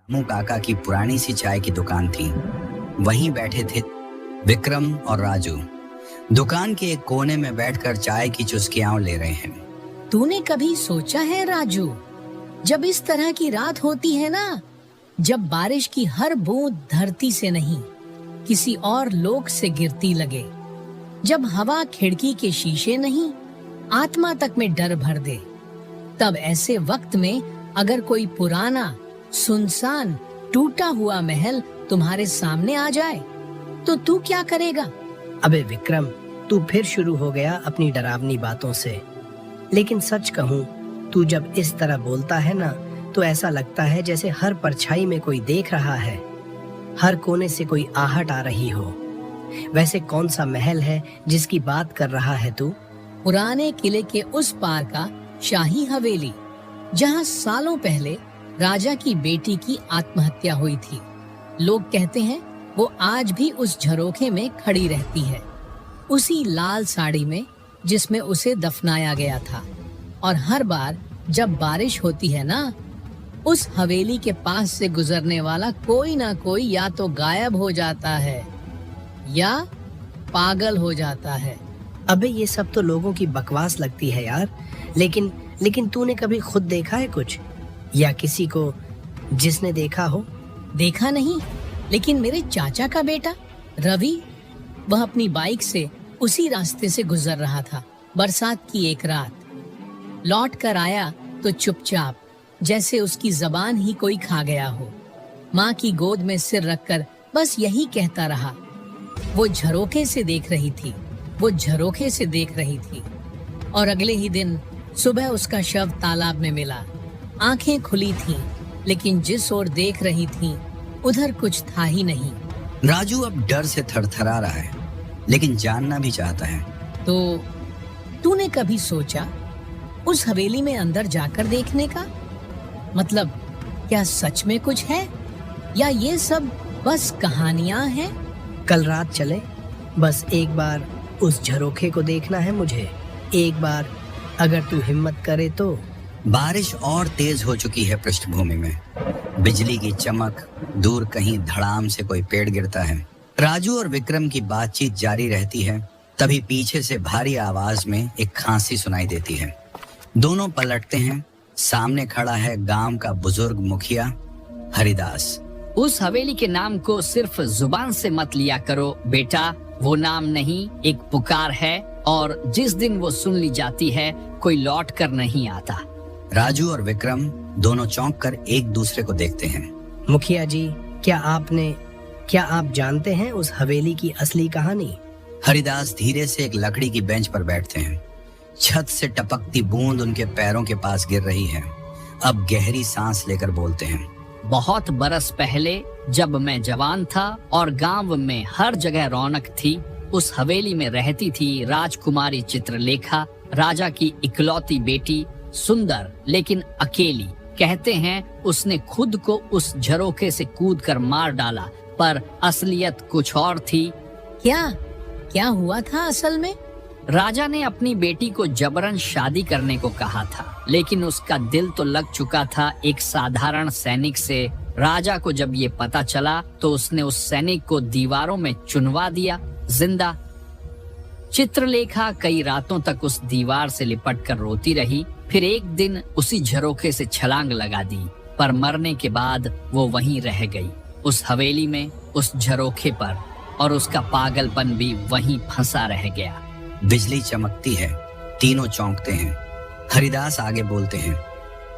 रामू काका की पुरानी सी चाय की दुकान थी। वहीं बैठे थे विक्रम और राजू। दुकान के एक कोने में बैठकर चाय की चुस्कियां ले रहे हैं। तूने कभी सोचा है राजू, जब इस तरह की रात होती है ना, जब बारिश की हर बूंद धरती से नहीं किसी और लोक से गिरती लगे, जब हवा खिड़की के शीशे नहीं आत्मा तक में डर भर दे, तब ऐसे वक्त में अगर कोई पुराना सुनसान टूटा हुआ महल तुम्हारे सामने आ जाए तो तू क्या करेगा? अबे विक्रम, तू फिर शुरू हो गया अपनी डरावनी बातों से। लेकिन सच कहूँ, तू जब इस तरह बोलता है ना, तो ऐसा लगता है जैसे हर परछाई में कोई देख रहा है, हर कोने से कोई आहट आ रही हो। वैसे कौन सा महल है जिसकी बात कर रहा है तू? पुराने किले के उस पार का शाही हवेली, जहाँ सालों पहले राजा की बेटी की आत्महत्या हुई थी। लोग कहते हैं वो आज भी उस झरोखे में खड़ी रहती है, उसी लाल साड़ी में जिसमें उसे दफनाया गया था। और हर बार जब बारिश होती है ना, उस हवेली के पास से गुजरने वाला कोई ना कोई या तो गायब हो जाता है या पागल हो जाता है। अबे ये सब तो लोगों की बकवास लगती है यार। लेकिन तूने कभी खुद देखा है कुछ, या किसी को जिसने देखा हो? देखा नहीं, लेकिन मेरे चाचा का बेटा रवि, वह अपनी बाइक से उसी रास्ते से गुजर रहा था बरसात की एक रात। लौट कर आया तो चुपचाप, जैसे उसकी जबान ही कोई खा गया हो। माँ की गोद में सिर रखकर बस यही कहता रहा। वो झरोखे से देख रही थी, वो झरोखे से देख रही थी। और अगले ही दिन सुबह उसका शव तालाब में मिला। आंखें खुली थीं, लेकिन जिस ओर देख रही थीं, उधर कुछ था ही नहीं। राजू अब डर से थरथरा रहा है, लेकिन जानना भी चाहता है। तो तूने कभी सोचा उस हवेली में अंदर जाकर देखने का? मतलब, क्या सच में कुछ है या ये सब बस कहानियां हैं? कल रात चले, बस एक बार उस झरोखे को देखना है मुझे। एक बार अगर तू हिम्मत करे तो। बारिश और तेज हो चुकी है पृष्ठभूमि में। बिजली की चमक, दूर कहीं धड़ाम से कोई पेड़ गिरता है। राजू और विक्रम की बातचीत जारी रहती है, तभी पीछे से भारी आवाज में एक खांसी सुनाई देती है। दोनों पलटते हैं। सामने खड़ा है गांव का बुजुर्ग मुखिया हरिदास। उस हवेली के नाम को सिर्फ जुबान से मत लिया करो बेटा, वो नाम नहीं, एक पुकार है, और जिस दिन वो सुन ली जाती है, कोई लौट कर नहीं आता। राजू और विक्रम दोनों चौंक कर एक दूसरे को देखते हैं। मुखिया जी, क्या आप जानते हैं उस हवेली की असली कहानी? हरिदास धीरे से एक लकड़ी की बेंच पर बैठते हैं। छत से टपकती बूंद उनके पैरों के पास गिर रही है। अब गहरी सांस लेकर बोलते हैं। बहुत बरस पहले, जब मैं जवान था और गांव में हर जगह रौनक थी, उस हवेली में रहती थी राजकुमारी चित्रलेखा, राजा की इकलौती बेटी, सुंदर लेकिन अकेली। कहते हैं उसने खुद को उस झरोखे से कूदकर मार डाला, पर असलियत कुछ और थी। क्या हुआ था असल में? राजा ने अपनी बेटी को जबरन शादी करने को कहा था, लेकिन उसका दिल तो लग चुका था एक साधारण सैनिक से। राजा को जब ये पता चला तो उसने उस सैनिक को दीवारों में चुनवा दिया जिंदा। चित्रलेखा कई रातों तक उस दीवार से लिपटकर रोती रही, फिर एक दिन उसी झरोखे से छलांग लगा दी, पर मरने के बाद वो वहीं रह गई, उस हवेली में, उस झरोखे पर, और उसका पागलपन भी वहीं फंसा रह गया। बिजली चमकती है, तीनों चौंकते हैं। हरिदास आगे बोलते हैं।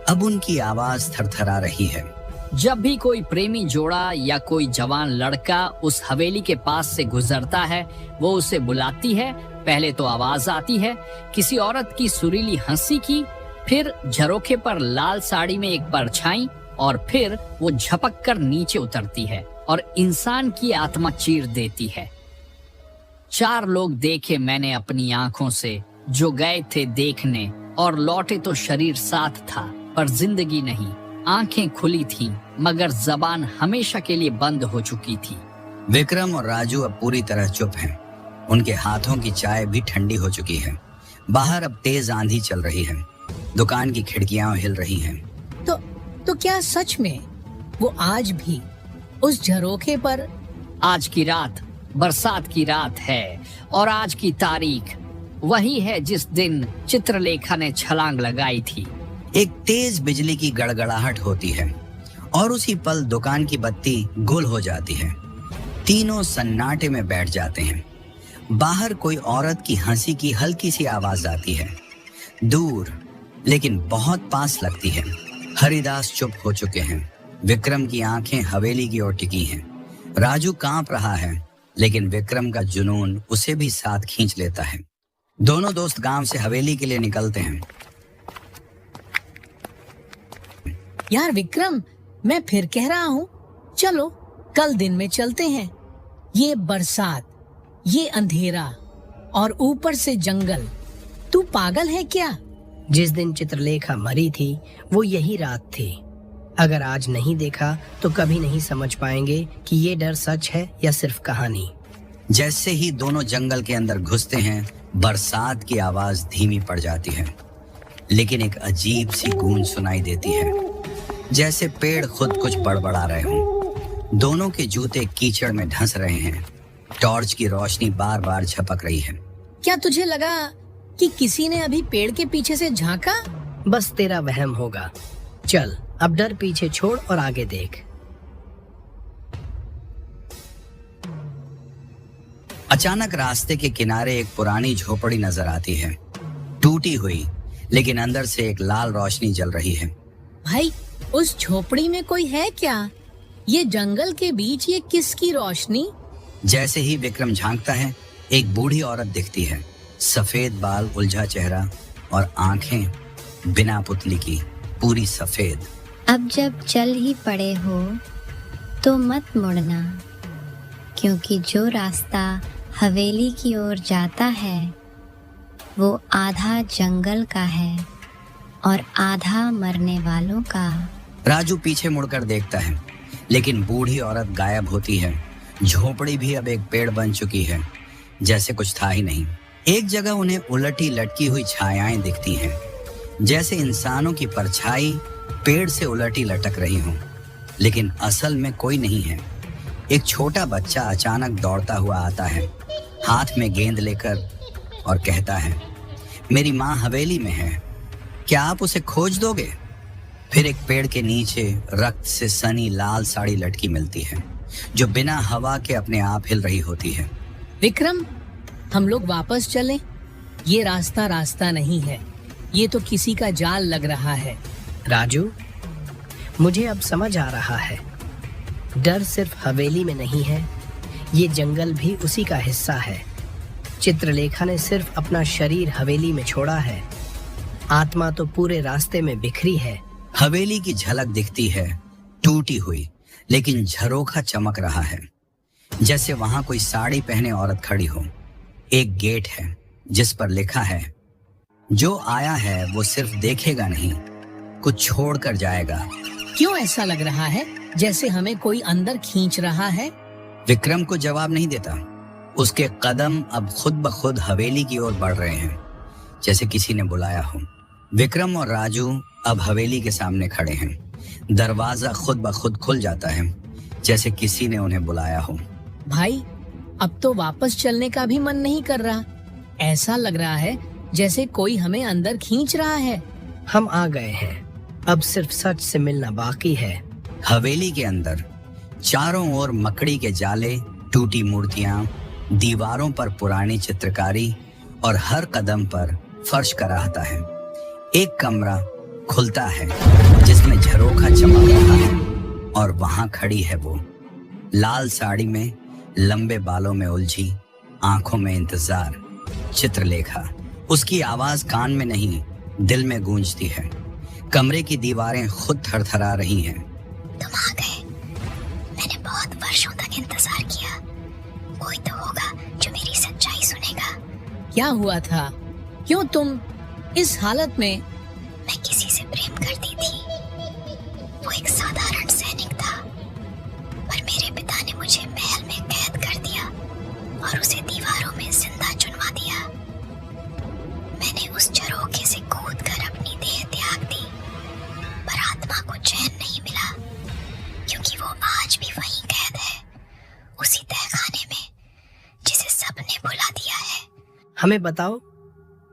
अब उनकी आवाज थरथरा रही है। जब भी कोई प्रेमी जोड़ा या कोई जवान लड़का उस हवेली के पास से गुजरता है, वो उसे बुलाती है। पहले तो आवाज आती है किसी औरत की सुरीली हंसी की, फिर झरोखे पर लाल साड़ी में एक परछाई, और फिर वो झपक कर नीचे उतरती है और इंसान की आत्मा चीर देती है। 4 लोग देखे मैंने अपनी आंखों से, जो गए थे देखने और लौटे तो शरीर साथ था, पर जिंदगी नहीं। आंखें खुली थीं, मगर जबान हमेशा के लिए बंद हो चुकी थी। विक्रम और राजू अब पूरी तरह चुप हैं। उनके हाथों की चाय भी ठंडी हो चुकी है। बाहर अब तेज आंधी चल रही है। दुकान की खिड़कियां हिल रही हैं। तो क्या सच में वो आज भी उस झरोखे पर। आज की रात बरसात की रात है और आज की तारीख वही है जिस दिन चित्रलेखा ने छलांग लगाई थी। एक तेज बिजली की गड़गड़ाहट होती है और उसी पल दुकान की बत्ती गुल हो जाती है। तीनों सन्नाटे में बैठ जाते हैं। बाहर कोई औरत की हंसी की हल्की सी आवाज आती है, दूर लेकिन बहुत पास लगती है। हरिदास चुप हो चुके हैं। विक्रम की आंखें हवेली की ओर टिकी हैं। राजू कांप रहा है, लेकिन विक्रम का जुनून उसे भी साथ खींच लेता है। दोनों दोस्त गांव से हवेली के लिए निकलते हैं। यार विक्रम, मैं फिर कह रहा हूँ, चलो कल दिन में चलते हैं। ये बरसात, ये अंधेरा और ऊपर से जंगल। तू पागल है क्या? जिस दिन चित्रलेखा मरी थी वो यही रात थी। अगर आज नहीं देखा तो कभी नहीं समझ पाएंगे कि ये डर सच है या सिर्फ कहानी। जैसे ही दोनों जंगल के अंदर घुसते हैं, बरसात की आवाज धीमी पड़ जाती है, लेकिन एक अजीब सी गूंज सुनाई देती है, जैसे पेड़ खुद कुछ बड़बड़ा रहे हों। दोनों के जूते कीचड़ में धंस रहे हैं। टॉर्च की रोशनी बार बार झपक रही है। क्या तुझे लगा कि किसी ने अभी पेड़ के पीछे से झांका? बस तेरा वहम होगा। चल अब डर पीछे छोड़ और आगे देख। अचानक रास्ते के किनारे एक पुरानी झोपड़ी नजर आती है, टूटी हुई, लेकिन अंदर से एक लाल रोशनी जल रही है। भाई, उस झोपड़ी में कोई है क्या? ये जंगल के बीच ये किसकी रोशनी? जैसे ही विक्रम झांकता है, एक बूढ़ी औरत दिखती है। सफेद बाल, उलझा चेहरा और आंखें बिना पुतली की, पूरी सफेद। अब जब चल ही पड़े हो तो मत मुड़ना, क्योंकि जो रास्ता हवेली की ओर जाता है वो आधा जंगल का है और आधा मरने वालों का। राजू पीछे मुड़कर देखता है, लेकिन बूढ़ी औरत गायब होती है। झोपड़ी भी अब एक पेड़ बन चुकी है, जैसे कुछ था ही नहीं। एक जगह उन्हें उलटी लटकी हुई छायाएं दिखती हैं, जैसे इंसानों की परछाई पेड़ से उलटी लटक रही हो, लेकिन असल में कोई नहीं है। एक छोटा बच्चा अचानक दौड़ता हुआ आता है, हाथ में गेंद लेकर, और कहता है, मेरी माँ हवेली में है, क्या आप उसे खोज दोगे? फिर एक पेड़ के नीचे रक्त से सनी लाल साड़ी लटकी मिलती है, जो बिना हवा के अपने आप हिल रही होती है। विक्रम, हम लोग वापस चलें। ये रास्ता नहीं है, ये तो किसी का जाल लग रहा है। राजू, मुझे अब समझ आ रहा है। डर सिर्फ हवेली में नहीं है, ये जंगल भी उसी का हिस्सा है। चित्रलेखा ने सिर्फ अपना शरीर हवेली में छोड़ा है, आत्मा तो पूरे रास्ते में बिखरी है। हवेली की झलक दिखती है, टूटी हुई, लेकिन झरोखा चमक रहा है, जैसे वहां कोई साड़ी पहने औरत खड़ी हो। एक गेट है जिस पर लिखा है, जो आया है वो सिर्फ देखेगा नहीं, कुछ छोड़ कर जाएगा। क्यों ऐसा लग रहा है जैसे हमें कोई अंदर खींच रहा है? विक्रम को जवाब नहीं देता। उसके कदम अब खुद ब खुद हवेली की ओर बढ़ रहे हैं, जैसे किसी ने बुलाया हो। विक्रम और राजू अब हवेली के सामने खड़े हैं। दरवाजा खुद ब खुद खुल जाता है, जैसे किसी ने उन्हें बुलाया हो। भाई, अब तो वापस चलने का भी मन नहीं कर रहा। ऐसा लग रहा है जैसे कोई हमें अंदर खींच रहा है। हम आ गए हैं, अब सिर्फ सच से मिलना बाकी है। हवेली के अंदर चारों ओर मकड़ी के जाले, टूटी मूर्तियां, दीवारों पर पुरानी चित्रकारी और हर कदम पर फर्श कराहता है। एक कमरा खुलता है जिसमें झरोखा चमक रहा है, और वहां खड़ी है वो, लाल साड़ी में, लंबे बालों में उलझी, आंखों में इंतजार, चित्रलेखा। उसकी आवाज कान में नहीं, दिल में गूंजती है। कमरे की दीवारें खुद थरथरा रही हैं। तुम आ गए। मैंने बहुत वर्षों तक इंतजार किया। कोई तो होगा जो मेरी सच्चाई सुनेगा। क्या हुआ था? क्यों तुम इस हालत में? मैं किसी से प्रेम करती थी। वो एक साधारण सैनिक था, पर मेरे पिता ने मुझे महल में कैद कर दिया और उसे दीवारों में जिंदा चुनवा दिया। मैंने उस झरोखे से कूदकर अपनी देह त्याग दी, पर आत्मा को चैन नहीं मिला, वो आज भी वहीं कैद है, उसी तहखाने में जिसे सबने भुला दिया है। हमें बताओ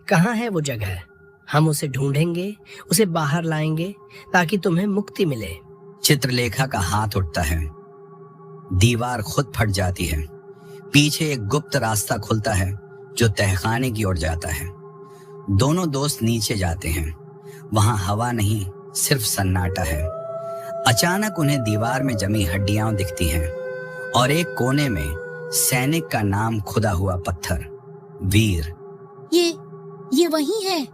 कहाँ है वो जगह? हम उसे ढूंढेंगे, उसे बाहर लाएंगे ताकि तुम्हें मुक्ति मिले। चित्रलेखा का हाथ उठता है, दीवार खुद फट जाती है। पीछे एक गुप्त रास्ता खुलता है जो तहखाने की ओर जाता है। दोनों दोस्त नीचे जाते हैं। वहां हवा नहीं, सिर्फ सन्नाटा है। अचानक उन्हें दीवार में जमी हड्डियां दिखती हैं और एक कोने में सैनिक का नाम खुदा हुआ पत्थर, वीर। ये वही है,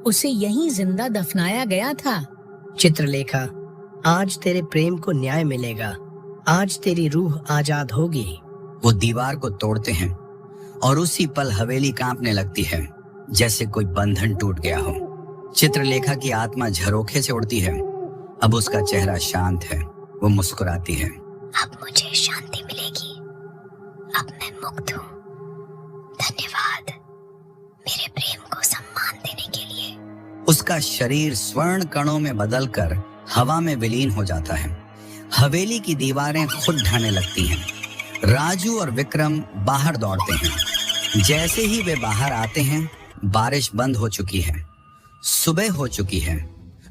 उसे यहीं जिंदा दफनाया गया था। चित्रलेखा, आज तेरे प्रेम को न्याय मिलेगा। आज तेरी रूह आजाद होगी। वो दीवार को तोड़ते हैं और उसी पल हवेली कांपने लगती है, जैसे कोई बंधन टूट गया हो। चित्रलेखा की आत्मा झरोखे से उड़ती है। अब उसका चेहरा शांत है। वो मुस्कुराती है। अब मुझे शांति मिलेगी। अब मैं मुक्त हूँ। धन्यवाद मेरे प्रेम को सम्मान देने के लिए। उसका शरीर स्वर्ण कणों में बदलकर हवा में विलीन हो जाता है। हवेली की दीवारें खुद ढहने लगती हैं। राजू और विक्रम बाहर दौड़ते हैं। जैसे ही वे बाहर आते हैं, बारिश बंद हो चुकी है। सुबह हो चुकी है।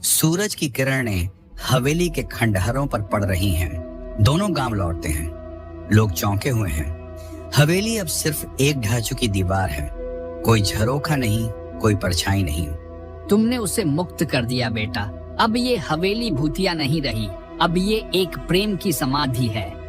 सूरज की किरणें हवेली के खंडहरों पर पड़ रही हैं। दोनों गांव लौटते हैं। लोग चौंके हुए हैं। हवेली अब सिर्फ एक ढह चुकी दीवार है। कोई झरोखा नहीं, कोई परछाई नहीं। तुमने उसे मुक्त कर दिया बेटा। अब ये हवेली भूतिया नहीं रही, अब ये एक प्रेम की समाधि है।